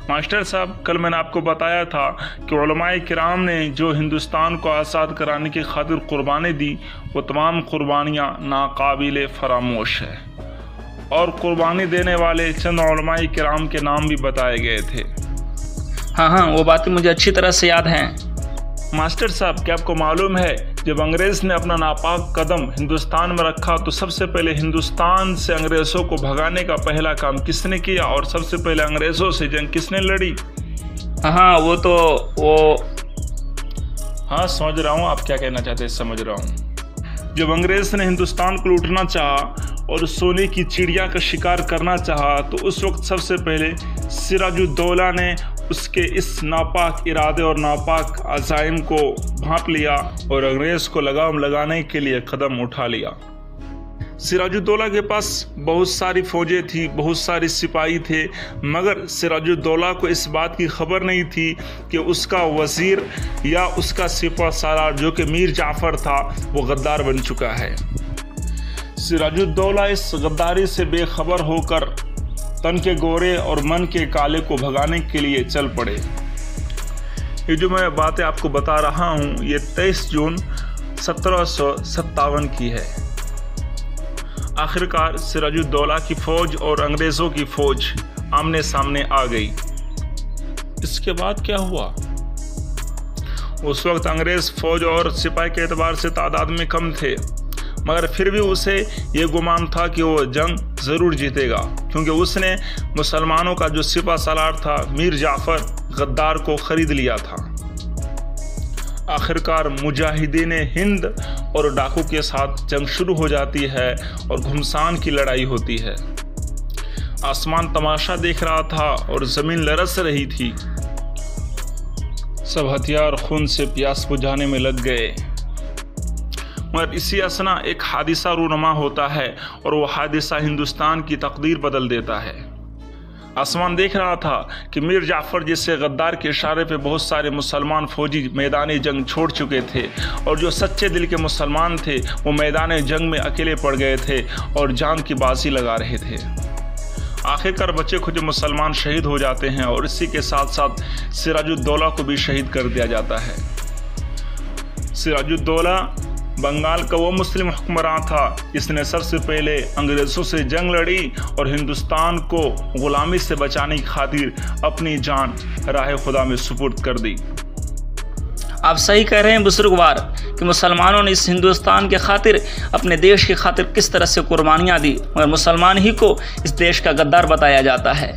Master साहब, कल मैंने आपको बताया था कि उलमाए किराम ने जो हिंदुस्तान को आज़ाद कराने की खातिर कुर्बानी दी, वो तमाम कुर्बानियाँ नाकाबिल फरामोश है। और कुर्बानी देने वाले चंद उलमाए किराम के नाम भी बताए गए थे। हाँ, वो बातें मुझे अच्छी तरह से याद हैं। मास्टर साहब, क्या आपको मालूम है, जब अंग्रेज़ ने अपना नापाक कदम हिंदुस्तान में रखा तो सबसे पहले हिंदुस्तान से अंग्रेज़ों को भगाने का पहला काम किसने किया और सबसे पहले अंग्रेज़ों से जंग किसने लड़ी? हाँ, हाँ, समझ रहा हूँ आप क्या कहना चाहते हैं, समझ रहा हूँ। जब अंग्रेज़ ने हिंदुस्तान को लूटना चाहा और सोने की चिड़िया का शिकार करना चाहा तो उस वक्त सबसे पहले सिराजुद्दौला ने उसके इस नापाक इरादे और नापाक अज़ाइम को भांप लिया और अंग्रेज़ को लगाम लगाने के लिए कदम उठा लिया। सिराजुद्दौला के पास बहुत सारी फौजें थी, बहुत सारे सिपाही थे, मगर सिराजुद्दौला को इस बात की खबर नहीं थी कि उसका वज़ीर या उसका सिपह सालार जो कि मीर जाफ़र था, वो गद्दार बन चुका है। सिराजुद्दौला इस गद्दारी से बेखबर होकर तन के गोरे और मन के काले को भगाने के लिए चल पड़े। ये जो मैं बातें आपको बता रहा हूँ, ये 23 जून 1757 की है। आखिरकार सिराजुद्दौला की फ़ौज और अंग्रेज़ों की फ़ौज आमने सामने आ गई। इसके बाद क्या हुआ? उस वक्त अंग्रेज़ फ़ौज और सिपाही के एतबार से तादाद में कम थे, मगर फिर भी उसे ये गुमान था कि वो जंग ज़रूर जीतेगा, क्योंकि उसने मुसलमानों का जो सिपह सालार था मीर जाफ़र गद्दार को ख़रीद लिया था। आखिरकार मुजाहिदीन हिंद और डाकू के साथ जंग शुरू हो जाती है और घुमसान की लड़ाई होती है। आसमान तमाशा देख रहा था और ज़मीन लरस रही थी। सब हथियार खून से प्यास बुझाने में लग गए, मगर इसी असना एक हादिसा रूनुमा होता है और वो हादिसा हिंदुस्तान की तकदीर बदल देता है। आसमान देख रहा था कि मीर जाफ़र जैसे गद्दार के इशारे पे बहुत सारे मुसलमान फौजी मैदान जंग छोड़ चुके थे और जो सच्चे दिल के मुसलमान थे वो मैदान जंग में अकेले पड़ गए थे और जान की बाजी लगा रहे थे। आखिरकार बच्चे खुद मुसलमान शहीद हो जाते हैं और इसी के साथ साथ सिराजुद्दौला को भी शहीद कर दिया जाता है। सिराजुद्दौला बंगाल का वो मुस्लिम हुक्मरान था जिसने सबसे पहले अंग्रेज़ों से जंग लड़ी और हिंदुस्तान को गुलामी से बचाने की खातिर अपनी जान राह खुदा में सुपुर्द कर दी। आप सही कह रहे हैं बुजुर्गवार कि मुसलमानों ने इस हिंदुस्तान के खातिर, अपने देश की खातिर किस तरह से कुर्बानियाँ दी, मगर मुसलमान ही को इस देश का गद्दार बताया जाता है।